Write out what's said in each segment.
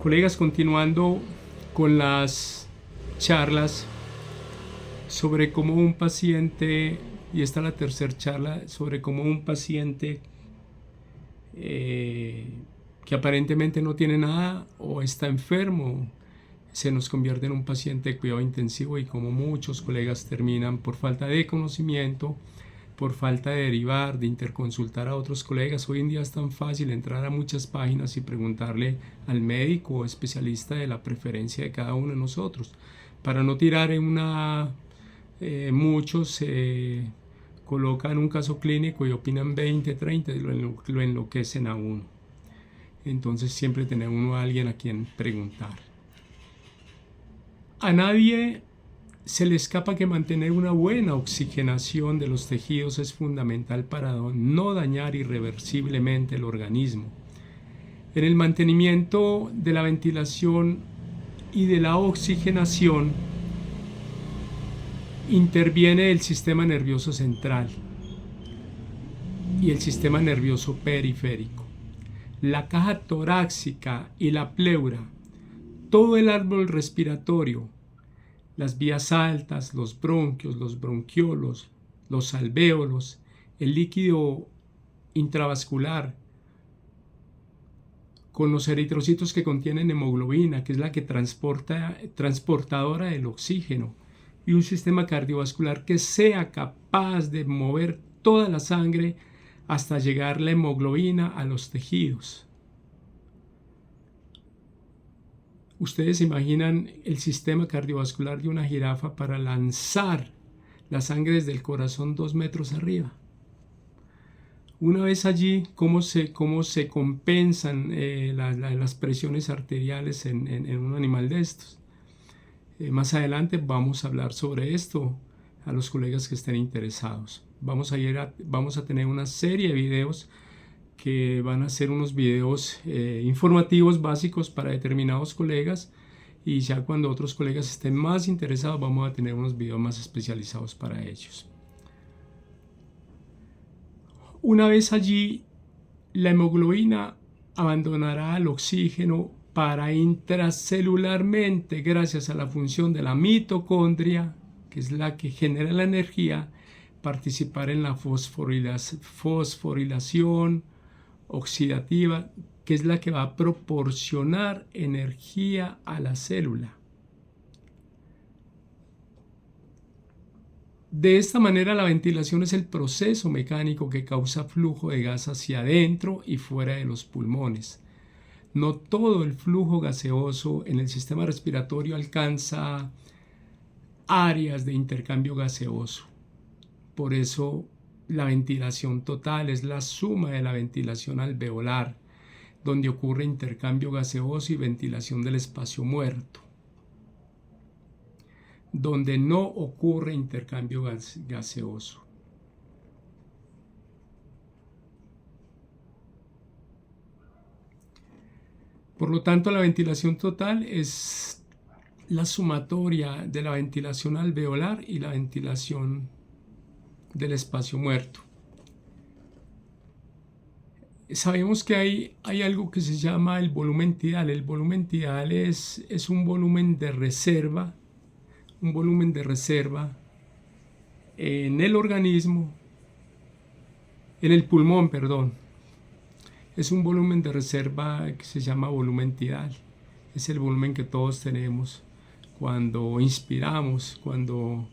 Colegas, continuando con las charlas sobre cómo un paciente, y esta es la tercera charla, sobre cómo un paciente que aparentemente no tiene nada o está enfermo se nos convierte en un paciente de cuidado intensivo, y como muchos colegas terminan por falta de conocimiento, por falta de derivar, de interconsultar a otros colegas. Hoy en día es tan fácil entrar a muchas páginas y preguntarle al médico o especialista de la preferencia de cada uno de nosotros, para no tirar en una... muchos colocan un caso clínico y opinan 20, 30 y lo enloquecen a uno. Entonces siempre tener uno a alguien a quien preguntar. A nadie se le escapa que mantener una buena oxigenación de los tejidos es fundamental para no dañar irreversiblemente el organismo. En el mantenimiento de la ventilación y de la oxigenación interviene el sistema nervioso central y el sistema nervioso periférico, la caja torácica y la pleura, todo el árbol respiratorio, las vías altas, los bronquios, los bronquiolos, los alvéolos, el líquido intravascular, con los eritrocitos que contienen hemoglobina, que es la que transportadora del oxígeno, y un sistema cardiovascular que sea capaz de mover toda la sangre hasta llegar la hemoglobina a los tejidos. Ustedes se imaginan el sistema cardiovascular de una jirafa para lanzar la sangre desde el corazón 2 metros arriba. Una vez allí, cómo se compensan las presiones arteriales en un animal de estos. Más adelante vamos a hablar sobre esto a los colegas que estén interesados. Vamos a tener una serie de videos que van a ser unos videos informativos básicos para determinados colegas, y ya cuando otros colegas estén más interesados vamos a tener unos videos más especializados para ellos. Una vez allí, la hemoglobina abandonará el oxígeno para intracelularmente, gracias a la función de la mitocondria, que es la que genera la energía, participar en la fosforilación oxidativa, que es la que va a proporcionar energía a la célula. De esta manera, la ventilación es el proceso mecánico que causa flujo de gas hacia adentro y fuera de los pulmones. No todo el flujo gaseoso en el sistema respiratorio alcanza áreas de intercambio gaseoso. Por eso, la ventilación total es la suma de la ventilación alveolar, donde ocurre intercambio gaseoso, y ventilación del espacio muerto, donde no ocurre intercambio gaseoso. Por lo tanto, la ventilación total es la sumatoria de la ventilación alveolar y la ventilación del espacio muerto. Sabemos que hay algo que se llama el volumen tidal. El volumen tidal es un volumen de reserva, en el organismo, en el pulmón, perdón. Es un volumen de reserva que se llama volumen tidal. Es el volumen que todos tenemos cuando inspiramos, cuando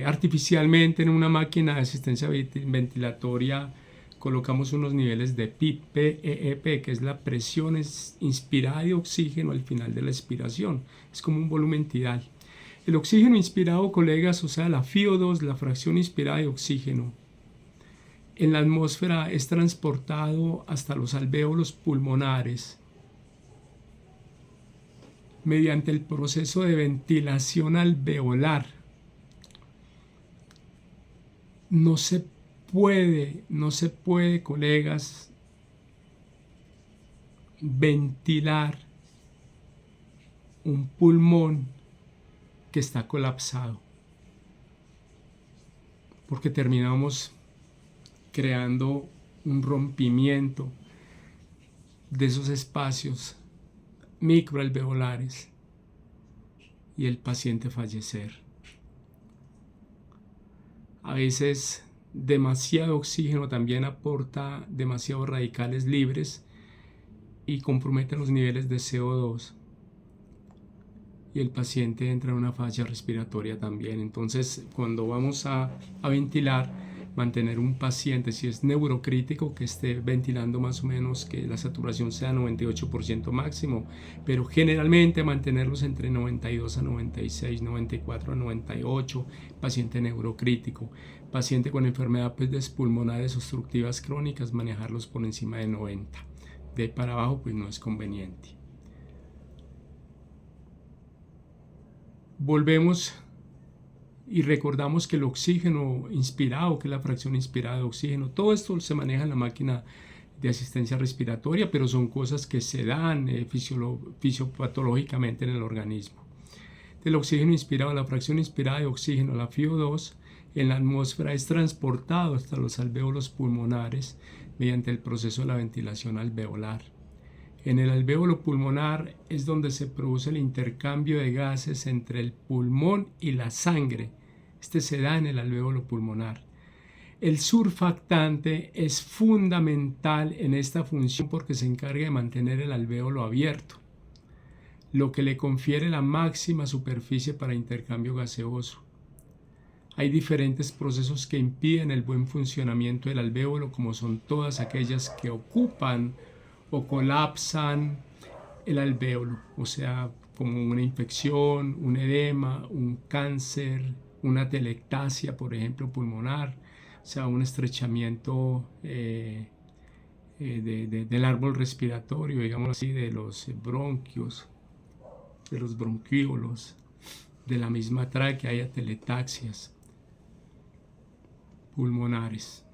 artificialmente en una máquina de asistencia ventilatoria colocamos unos niveles de PEEP, que es la presión inspirada de oxígeno al final de la expiración. Es como un volumen tidal. El oxígeno inspirado, colegas, o sea, la FiO2, la fracción inspirada de oxígeno, en la atmósfera es transportado hasta los alvéolos pulmonares mediante el proceso de ventilación alveolar. No se puede, colegas, ventilar un pulmón que está colapsado, porque terminamos creando un rompimiento de esos espacios microalveolares y el paciente fallecer. A veces demasiado oxígeno también aporta demasiados radicales libres y compromete los niveles de CO2 y el paciente entra en una falla respiratoria también. Entonces, cuando vamos a ventilar, mantener un paciente, si es neurocrítico, que esté ventilando más o menos, que la saturación sea 98% máximo, pero generalmente mantenerlos entre 92 a 96, 94 a 98, paciente neurocrítico. Paciente con enfermedades pulmonares obstructivas crónicas, manejarlos por encima de 90. De ahí para abajo, pues no es conveniente. Volvemos y recordamos que el oxígeno inspirado, que es la fracción inspirada de oxígeno, todo esto se maneja en la máquina de asistencia respiratoria, pero son cosas que se dan fisiopatológicamente en el organismo. El oxígeno inspirado, la fracción inspirada de oxígeno, la FiO2, en la atmósfera es transportado hasta los alvéolos pulmonares mediante el proceso de la ventilación alveolar. En el alvéolo pulmonar es donde se produce el intercambio de gases entre el pulmón y la sangre. Este se da en el alvéolo pulmonar. El surfactante es fundamental en esta función porque se encarga de mantener el alvéolo abierto, lo que le confiere la máxima superficie para intercambio gaseoso. Hay diferentes procesos que impiden el buen funcionamiento del alvéolo, como son todas aquellas que ocupan o colapsan el alvéolo, o sea, como una infección, un edema, un cáncer, una atelectasia, por ejemplo, pulmonar, o sea, un estrechamiento del árbol respiratorio, digamos así, de los bronquios, de los bronquíolos, de la misma tráquea, hay atelectasias pulmonares.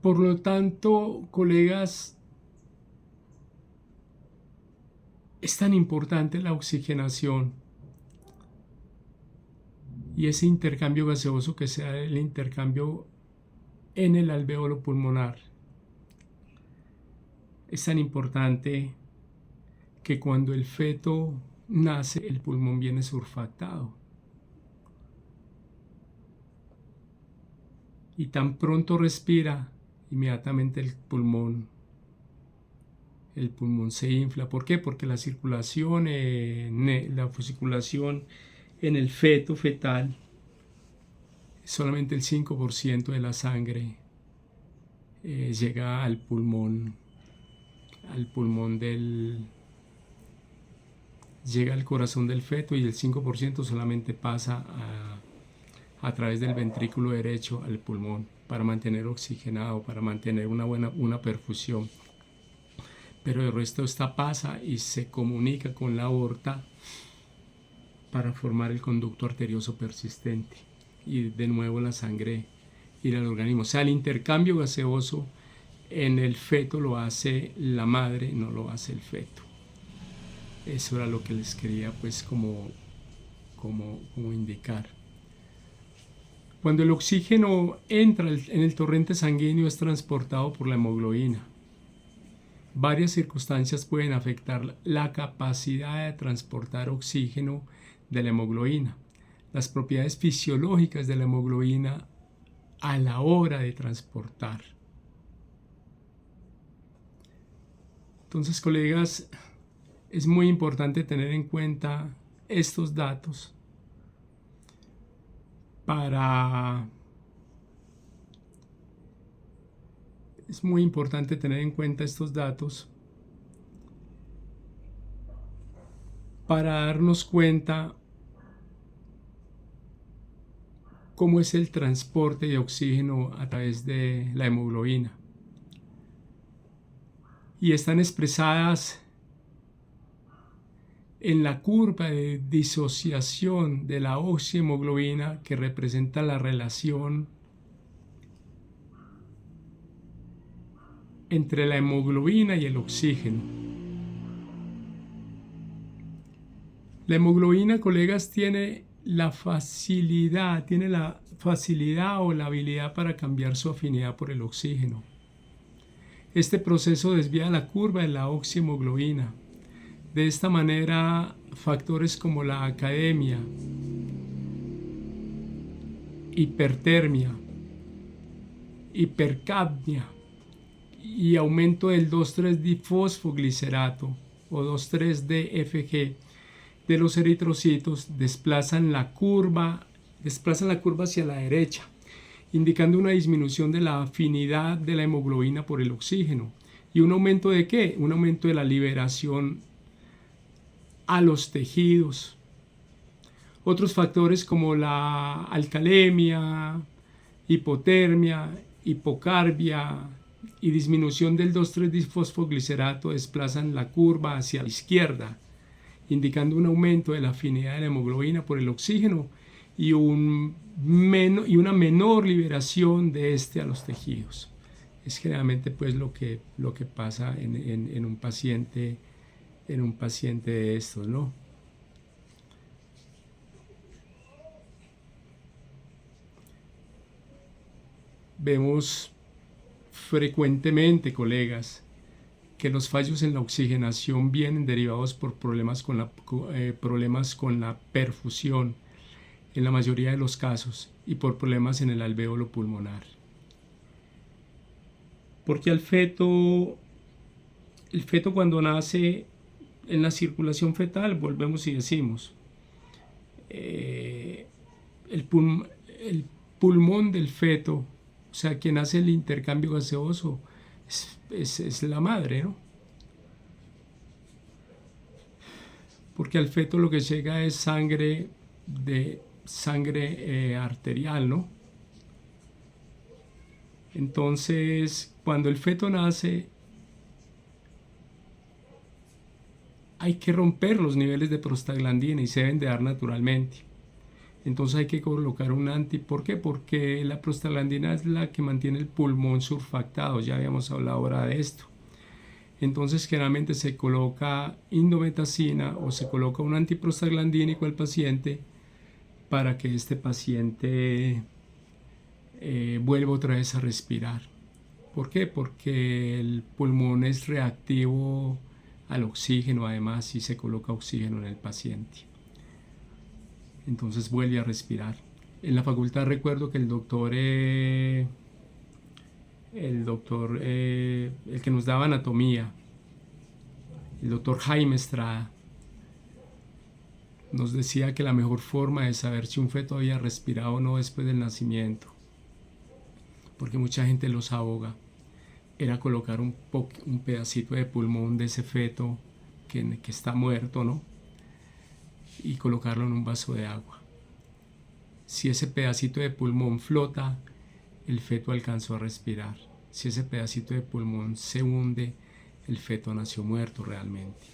Por lo tanto, colegas, es tan importante la oxigenación y ese intercambio gaseoso que sea el intercambio en el alvéolo pulmonar. Es tan importante que cuando el feto nace, el pulmón viene surfactado. Y tan pronto respira, inmediatamente el pulmón se infla. ¿Por qué? Porque la circulación en el feto fetal, solamente el 5% de la sangre llega al pulmón llega al corazón del feto, y el 5% solamente pasa a través del ventrículo derecho al pulmón para mantener oxigenado, para mantener una perfusión. Pero el resto pasa y se comunica con la aorta para formar el conducto arterioso persistente y de nuevo la sangre ir al organismo. O sea, el intercambio gaseoso en el feto lo hace la madre, no lo hace el feto. Eso era lo que les quería pues como indicar. Cuando el oxígeno entra en el torrente sanguíneo, es transportado por la hemoglobina. Varias circunstancias pueden afectar la capacidad de transportar oxígeno de la hemoglobina. Las propiedades fisiológicas de la hemoglobina a la hora de transportar. Entonces, colegas, es muy importante tener en cuenta estos datos para darnos cuenta cómo es el transporte de oxígeno a través de la hemoglobina. Y están expresadas en la curva de disociación de la oxihemoglobina, que representa la relación entre la hemoglobina y el oxígeno. La hemoglobina, colegas, tiene la facilidad o la habilidad para cambiar su afinidad por el oxígeno. Este proceso desvía la curva de la oxihemoglobina. De esta manera, factores como la academia, hipertermia, hipercapnia y aumento del 2,3-difosfoglicerato o 2,3-DFG de los eritrocitos desplazan la curva hacia la derecha, indicando una disminución de la afinidad de la hemoglobina por el oxígeno. ¿Y un aumento de qué? Un aumento de la liberación a los tejidos. Otros factores como la alcalemia, hipotermia, hipocarbia y disminución del 2,3-difosfoglicerato desplazan la curva hacia la izquierda, indicando un aumento de la afinidad de la hemoglobina por el oxígeno y una menor liberación de este a los tejidos. Es generalmente pues lo que pasa en un paciente de estos, ¿no? Vemos frecuentemente, colegas, que los fallos en la oxigenación vienen derivados por problemas con la perfusión en la mayoría de los casos y por problemas en el alvéolo pulmonar. Porque el feto cuando nace en la circulación fetal, volvemos y decimos, el pulmón del feto, o sea, quien hace el intercambio gaseoso, es la madre, ¿no? Porque al feto lo que llega es sangre arterial, ¿no? Entonces, cuando el feto nace, hay que romper los niveles de prostaglandina y se deben de dar naturalmente. Entonces hay que colocar un ¿por qué? Porque la prostaglandina es la que mantiene el pulmón surfactado, ya habíamos hablado ahora de esto. Entonces generalmente se coloca indometacina o se coloca un antiprostaglandínico al paciente para que este paciente vuelva otra vez a respirar. ¿Por qué? Porque el pulmón es reactivo al oxígeno además y se coloca oxígeno en el paciente. Entonces vuelve a respirar. En la facultad recuerdo que el que nos daba anatomía, el doctor Jaime Estrada, nos decía que la mejor forma de saber si un feto había respirado o no después del nacimiento, porque mucha gente los ahoga, era colocar un pedacito de pulmón de ese feto que está muerto, ¿no? Y colocarlo en un vaso de agua. Si ese pedacito de pulmón flota, el feto alcanzó a respirar. Si ese pedacito de pulmón se hunde, el feto nació muerto realmente.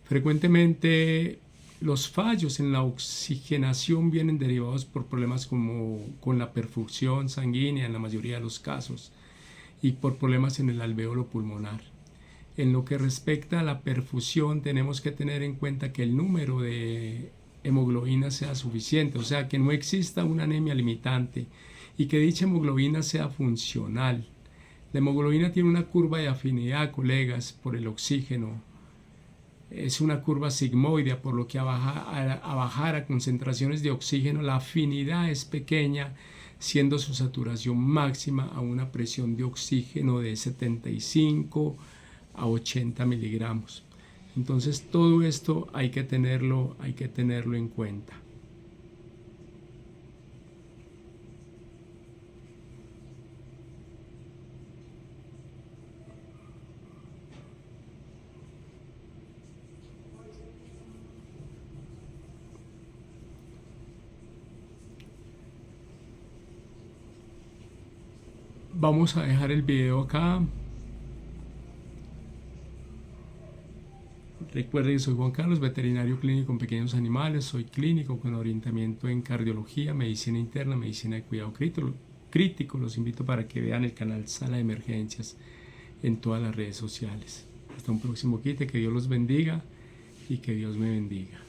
Frecuentemente los fallos en la oxigenación vienen derivados por problemas como con la perfusión sanguínea en la mayoría de los casos y por problemas en el alvéolo pulmonar. En lo que respecta a la perfusión, tenemos que tener en cuenta que el número de hemoglobina sea suficiente, o sea, que no exista una anemia limitante y que dicha hemoglobina sea funcional. La hemoglobina tiene una curva de afinidad, colegas, por el oxígeno. Es una curva sigmoidea, por lo que a bajar a concentraciones de oxígeno la afinidad es pequeña, siendo su saturación máxima a una presión de oxígeno de 75 a 80 miligramos. Entonces todo esto hay que tenerlo en cuenta. Vamos a dejar el video acá. Recuerden que soy Juan Carlos, veterinario clínico en pequeños animales. Soy clínico con orientamiento en cardiología, medicina interna, medicina de cuidado crítico. Los invito para que vean el canal Sala de Emergencias en todas las redes sociales. Hasta un próximo quite. Que Dios los bendiga y que Dios me bendiga.